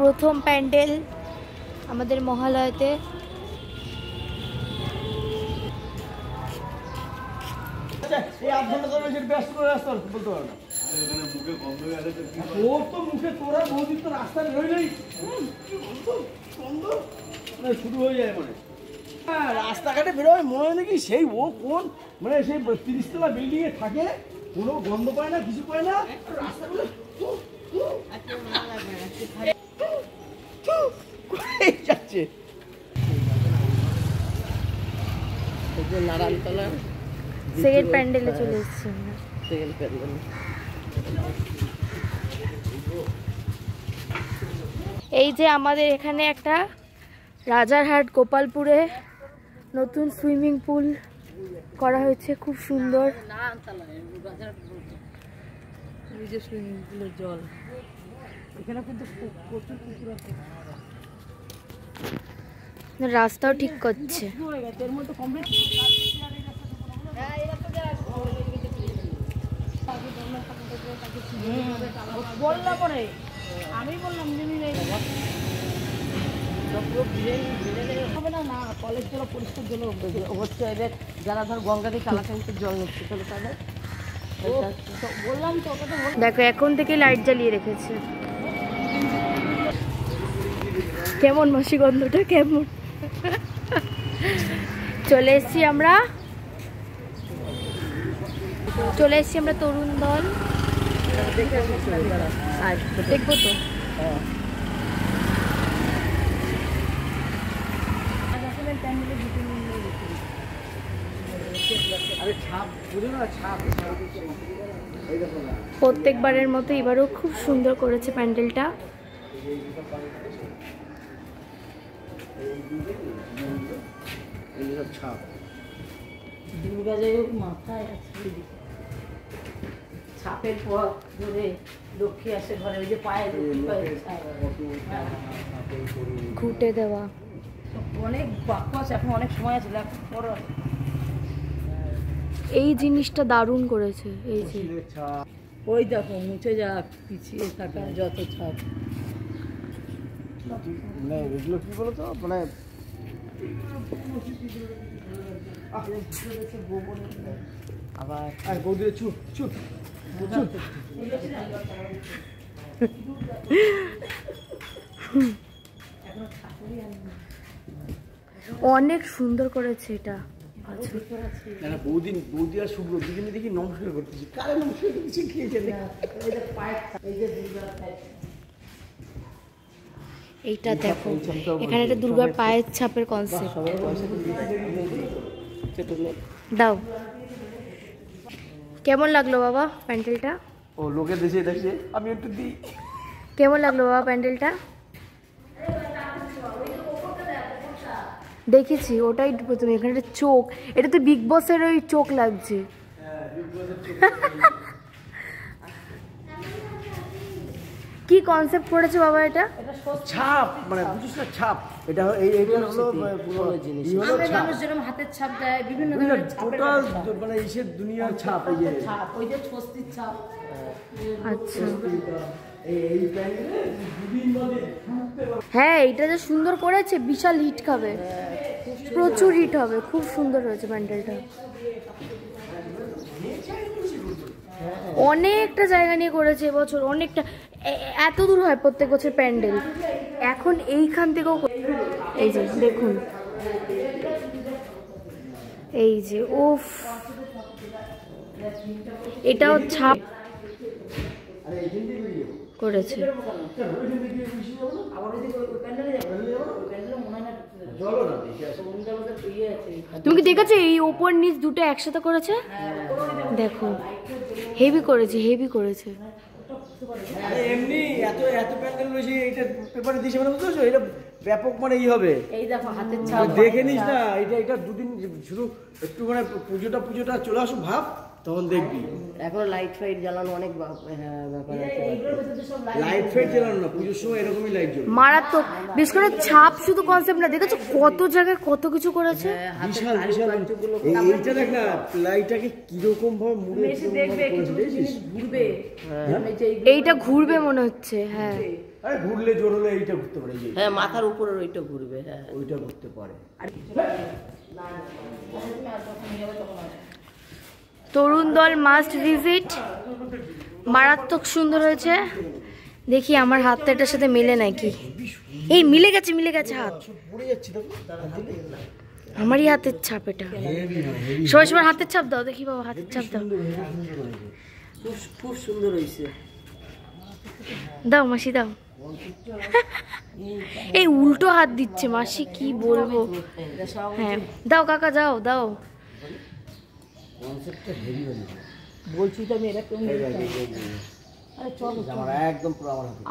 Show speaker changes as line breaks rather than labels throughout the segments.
প্রথম প্যান্ডেল আমাদের মহালয়াতে।
শুরু হয়ে যায় মানে রাস্তাঘাটে বেরোয় মনে হয় নাকি সেই ও কোন মানে সেই 30 তলা বিল্ডিং এ থাকে, কোনো গন্ধ পায় না, কিছু পায় না, রাস্তাগুলো যাচ্ছে। নারায়ণতলা
সেকেন্ড প্যান্ডেলে চলে এসেছি আমরা। এই যে আমাদের এখানে একটা রাজারহাট গোপালপুরে নতুন সুইমিং পুল করা হয়েছে, খুব সুন্দর। সুইমিং পুলের জল এখানে কিন্তু প্রচুর পুকুর আছে। রাস্তাও ঠিক করছে। বললাম পরে আমি বললাম হবে না না, কলেজ জল পরিষ্কার জল হচ্ছে। এদের যারা ধর গঙ্গা দিয়ে কালাকান্তির জল নিচ্ছে চলো তাদের বললাম তো। দেখো এখন থেকে লাইট জ্বালিয়ে রেখেছে। কেমন মাসি গন্ধটা কেমন। চলে এসছি আমরা তরুণ দল। দেখবো তো প্রত্যেকবারের মতো এবারও খুব সুন্দর করেছে প্যান্ডেলটা। দুর্গা যাই হোক মাথায় ছাপের পর ধরে লক্ষ্মী আসে ঘরে, ওই যে পায়ে ঘুটে দেওয়া অনেক বাক্য আছে, এখন অনেক সময় আছে। এই জিনিসটা দারুণ করেছে। এই যে ওই দেখো মুছে যাক পিছিয়ে থাকা যত ছাপ,
মানে এগুলো কি বলতো মানে আবার বৌদি চুপ চুপ
অনেক সুন্দর করেছে এটা।
বৌদি আর শুভ্র দুজনে দেখি নমস্কার করতেছি। কারে নমস্কার করতেছি
এইটা দেখো, এখানে একটা দুর্গার পায়ের ছাপের কনসেপ্ট। দাও কেমন লাগলো বাবা প্যান্ডেলটা?
ও লোকে দেশে দেখছে আমি একটু দিই।
কেমন লাগলো বাবা প্যান্ডেলটা? দেখেছি ওটাই প্রথমে। এখানে একটা চোখ, এটা তো বিগ বসের ওই চোখ লাগছে। কি কনসেপ্ট করেছে বাবা এটা?
ছাপ মানে বুঝিস না, ছাপ এটা এইটা হলো পুরো জিনিস।
আমাদের মানুষ যেরকম হাতের ছাপ দেয় বিভিন্ন ধরনের
টোটাল মানে এইসব দুনিয়ার ছাপ, এই যে
ছাপ, ওই যে স্বস্তির ছাপ। আচ্ছা হ্যাঁ, এটা যে সুন্দর করেছে বিশাল হিট খাবে, প্রচুর হিট হবে। খুব সুন্দর হয়েছে প্যান্ডেলটা, অনেকটা জায়গা নিয়ে করেছে এবছর, অনেকটা। এত দূর হয় প্রত্যেক বছর প্যান্ডেল, এখন এইখান থেকেও। এই যে দেখুন, এই যে উফ, এটাও ছাপ করেছে। তুমি কি দেখেছো এই ওপর নিচ দুটো একসাথে করেছে? দেখো হেভি করেছে, হেভি করেছে।
এমনি এত এত প্যান্ডেল রয়েছে, এটা পেপারে দিয়েছে মানে বুঝতে পারছো, এটা ব্যাপক মানে ই হবে।
এই দেখো হাতের ছাপ
দেখে নিস না, এটা দুদিন শুধু একটু মানে পুজোটা চলে আসুক ভাব, তখন দেখবি।
এখনো লাইট ফাইট জ্বালানো অনেক ব্যাপার আছে।
লাইট ফাইট জ্বালানো না, পুজোর সময় এরকমই লাইট জ্বলে।
মারাত্মক। বিশেষ করে ছাপ শুধু কনসেপ্ট না, দেখেছো কত জায়গায় কত কিছু করেছে।
বিশাল বিশাল। এইটা দেখ না, লাইটটাকে কিরকম ভাবে মুড়ে
ঘুরবে, এইটা ঘুরবে মনে হচ্ছে। হ্যাঁ,
আরে ঘুরলে জোর হলে এইটা ঘুরতে পারে।
হ্যাঁ, মাথার উপরে ওইটা ঘুরবে। হ্যাঁ,
ওইটা ঘুরতে পারে।
তরুণ দল মাস্ট ভিজিট। মারাত্মক সুন্দর হয়েছে। দেখি আমার হাতটা এটার সাথে মিলে নাকি। এই মিলে গেছে হাত। আমারই হাতের ছাপ এটা। সবাই সবার হাতের ছাপ দাও দেখি বাবা, হাতের ছাপ দাও। খুব সুন্দর হয়েছে। দাও মাসি দাও। এই উল্টো হাত দিচ্ছে মাসি, কি বলবো। হ্যাঁ দাও কাকা, যাও দাও। বলছি তো আমি এরকম।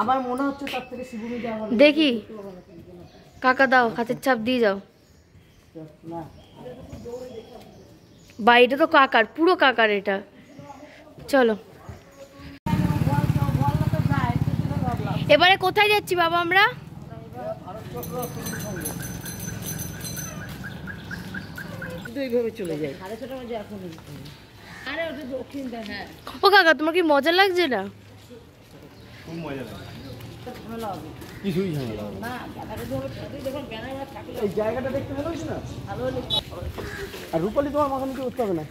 আমার মনে হচ্ছে তার থেকে শিবুমি যাওয়া। দেখি কাকা দাও, হাতের ছাপ দিয়ে যাও। বা এটা তো কাকার, পুরো কাকার এটা। চলো এবারে কোথায় যাচ্ছি বাবা আমরা? চলে যাই। ও কাকা তোমার কি মজা লাগছে না?
খুব মজা লাগে। কিছুই ঝামেলা না। এই জায়গাটা দেখতে ভালো হয়েছে না? আর রূপালি তোমার মাখানি করতে হবে না।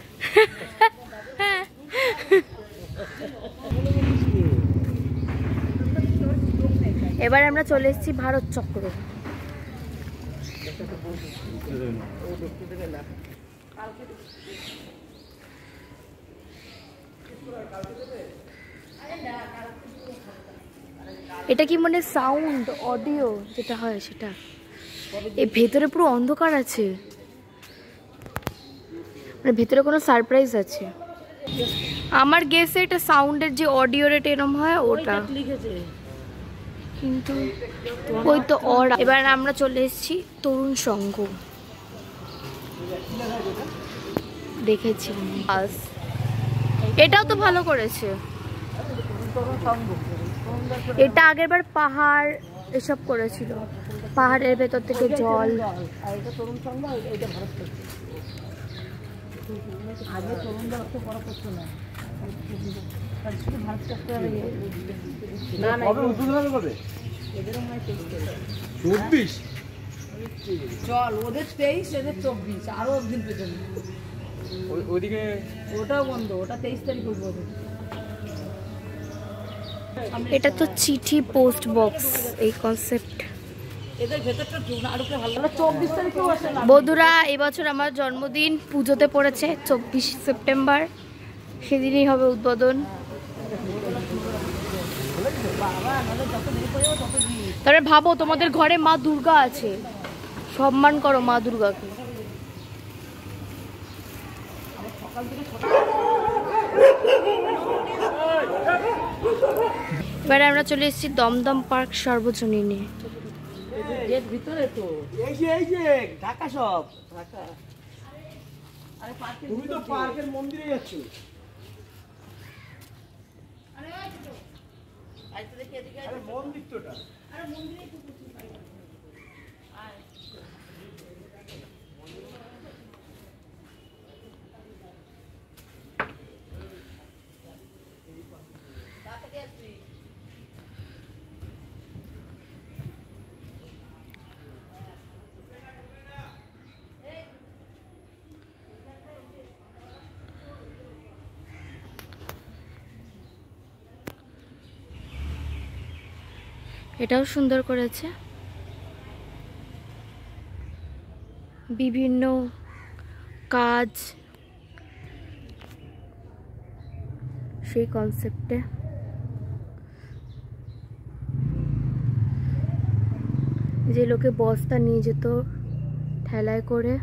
এবার আমরা চলে এসেছি ভারত চক্র। এটা কি মানে সাউন্ড অডিও যেটা হয় সেটা। এই ভেতরে পুরো অন্ধকার আছে, মানে ভেতরে কোনো সারপ্রাইজ আছে। আমার গেসে এটা সাউন্ডের যে অডিও রেট এরম হয় ওটা লিখেছে, কিন্তু ওই তো ওরা। এবার আমরা চলে এসেছি তরুণ সংঘ। দেখেছি এটাও তো ভালো করেছে। এটা আগেরবার পাহাড় এসব করেছিল, পাহাড়ের ভেতর থেকে জল। চল ওদের 23 এদের 24, আরো একদিন পেছনে। ওইদিকে ওটাও বন্ধ, ওটা 23 তারিখ হইব। এটা তো চিঠি পোস্ট বক্স এই কনসেপ্ট। এদের ভেতরটা আরো ভালো। 24 তারিখেও আসে না বন্ধুরা। এবছর আমার জন্মদিন পুজোতে পড়েছে 24 সেপ্টেম্বর, সেদিনই হবে উদ্বোধন। তাহলে ভাবো তোমাদের ঘরে মা দুর্গা আছে, সম্মান করো মা দুর্গাকে। এবারে আমরা চলে এসেছি দমদম পার্ক সর্বজনীনে। এর ভিতরে তো এই যে ঢাকা সব ঢাকা। আরে পার্কে তুমি তো পার্কের মন্দিরে যাচ্ছ। আরে আইতে দেখি এদিকে। আরে মন্দির তোটা। আরে মন্দিরে তো কিছু নাই। আয় এটাও সুন্দর করেছে, বিভিন্ন কাজ সেই কনসেপ্টে। যে লোকে বস্তা নিয়ে যেত ঠেলায় করে,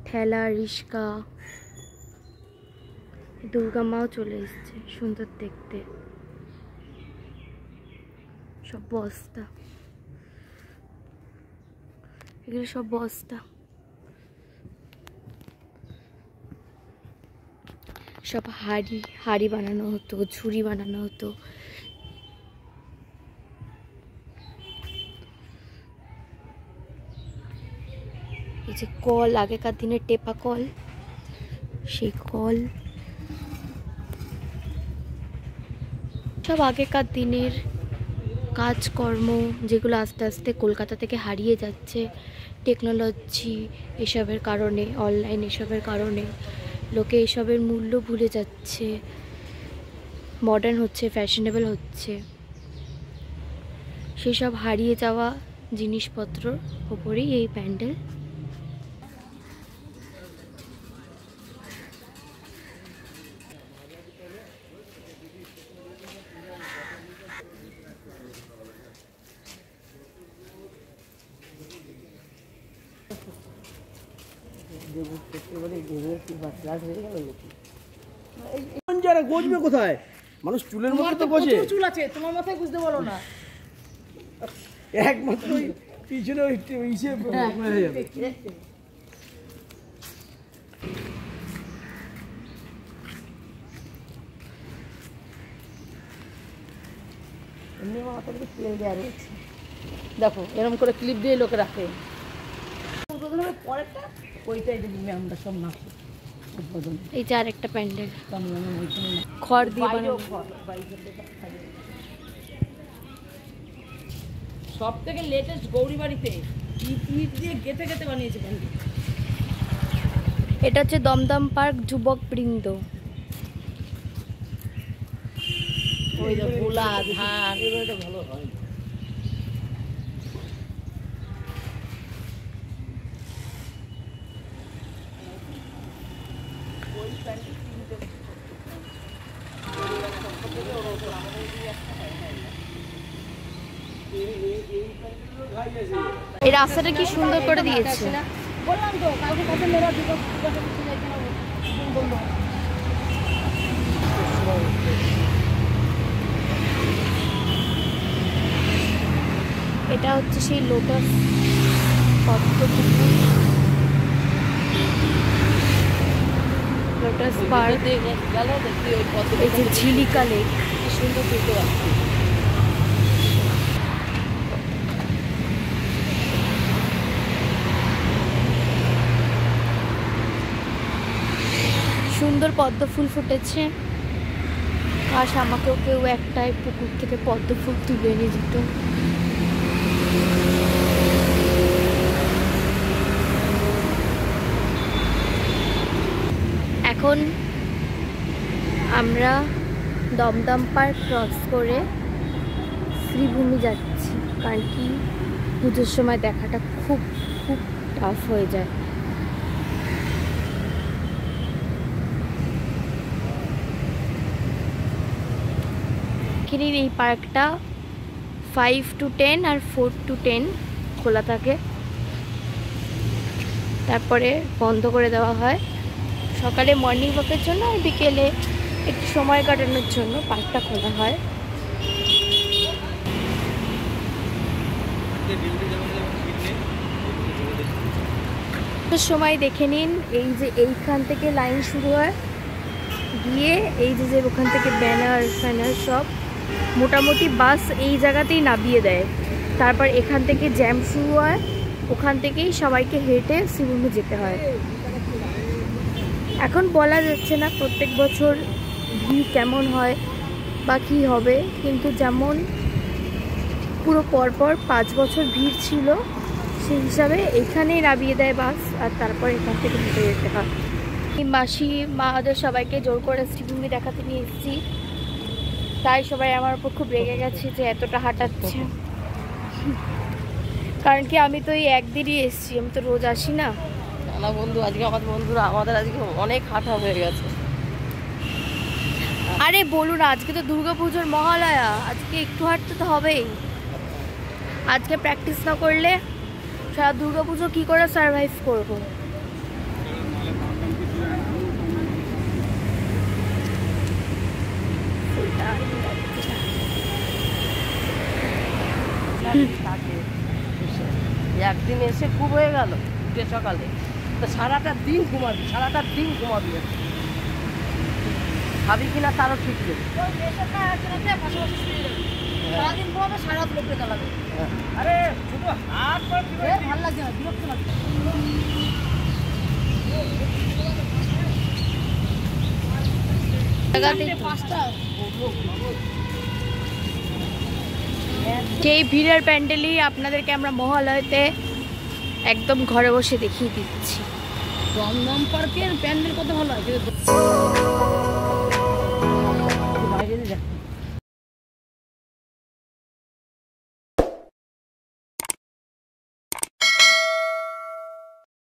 ঠেলা রিস্কা। দুর্গা মাও চলে এসছে, সুন্দর দেখতে। সব বস্তা, এগুলো সব বস্তা। সব হাড়ি হাড়ি বানানো হতো, ঝুড়ি বানানো হতো। এই যে কল, আগেকার দিনের টেপা কল, সেই কল সব আগেকার দিনের কাজকর্ম, যেগুলো আস্তে আস্তে কলকাতা থেকে হারিয়ে যাচ্ছে টেকনোলজি এসবের কারণে, অনলাইন এসবের কারণে। লোকে এসবের মূল্য ভুলে যাচ্ছে, মডার্ন হচ্ছে, ফ্যাশনেবল হচ্ছে। সেসব হারিয়ে যাওয়া জিনিসপত্রর ওপরেই এই প্যান্ডেল।
যারা গজবে কোথায়? মানুষ চুলের মধ্যে তো গজে।
চুল আছে, তোমার মাথায় বুঝতে পারো না।
একমাত্র পিছনে ওই ইসে হয়ে যাবে।
এমনি আমার মাথায় ক্লিপ দেওয়া রয়েছে, দেখো এরকম করে ক্লিপ দিয়ে লোকে রাখে। পরেরটা ওইটাই দেখবি আমরা সব নাকি। এই যে আর একটা প্যান্ডেল খড় দিয়ে বানানো। সব থেকে লেটেস্ট গৌরী বাড়িতে ইট দিয়ে গেঁথে গেঁথে বানিয়েছে প্যান্ডেল। এটা হচ্ছে দমদম পার্ক যুবক বৃন্দ। ওই যে গোলা ধান ভালো হয়। এই রাস্তাটা কি সুন্দর করে দিয়েছে। বললাম তো কালকে কত মেরা দুটো বললো। এটা হচ্ছে সেই লোটাস লোটাস পার্ক। এই যে ঝিলিকা লেক, কি সুন্দর দেখতে পাচ্ছি। সুন্দর পদ্ম ফুল ফুটেছে। কাশ আমাকেও কেউ একটাই পুকুর থেকে পদ্ম ফুল তুলে নিয়ে যেত। এখন আমরা দমদম পার্ক ক্রস করে শ্রীভূমি যাচ্ছি, কারণ কি পুজোর সময় দেখাটা খুব খুব টাফ হয়ে যায়। এই পার্কটা 5 to 10 আর 4 to 10 খোলা থাকে, তারপরে বন্ধ করে দেওয়া হয়। সকালে মর্নিং ওয়াকের জন্য আর বিকেলে একটু সময় কাটানোর জন্য পার্কটা খোলা হয়। সময় দেখে নিন, এই যে এইখান থেকে লাইন শুরু হয় গিয়ে এই যে ওখান থেকে ব্যানার ফ্যানার সব মোটামুটি বাস এই জায়গাতেই নামিয়ে দেয়। তারপর এখান থেকে জ্যাম শুরু হয়, ওখান থেকেই সবাইকে হেঁটে শ্রীভূমি যেতে হয়। এখন বলা যাচ্ছে না প্রত্যেক বছর ভিড় কেমন হয় বা কী হবে, কিন্তু যেমন পুরো পরপর 5 বছর ভিড় ছিল সেই হিসাবে এখানেই নামিয়ে দেয় বাস, আর তারপর এখান থেকে হেঁটে যেতে হয়। মাসি মাদের সবাইকে জোর করে শ্রীভূমি দেখাতে নিয়ে এসেছি, তাই সবাই আমার উপর খুব রেগে গেছে যে এতটা হাঁটাচ্ছে। কারণ কি আমি তো এই একদিনই এসেছি, আমি তো রোজ আসি না।
না বন্ধু, আজকে আমাদের আজকে অনেক হাঁটা হয়ে গেছে।
আরে বলুন, আজকে তো দুর্গাপুজোর মহালয়া, আজকে একটু হাঁটতে তো হবেই। আজকে প্র্যাকটিস না করলে সারা দুর্গাপুজো কি করে সারভাইভ করবো।
একদিন এসে খুব হয়ে গেল, উঠে সকালে তো সারাটা দিন ঘুমাবি। খাবি কিনা তারও ঠিক নেই।
সারাদিন পড়াবে, সারা রাত লোকে চালাবে।
আরে শুধু হাত পা
ভালো লাগছে না, বিরক্ত লাগছে।
সেই ভিড়ের প্যান্ডেলই আপনাদেরকে আমরা মহালয়তে একদম ঘরে বসে দেখিয়ে দিচ্ছি।
দমদম পার্কের প্যান্ডেল কত ভালো হয়।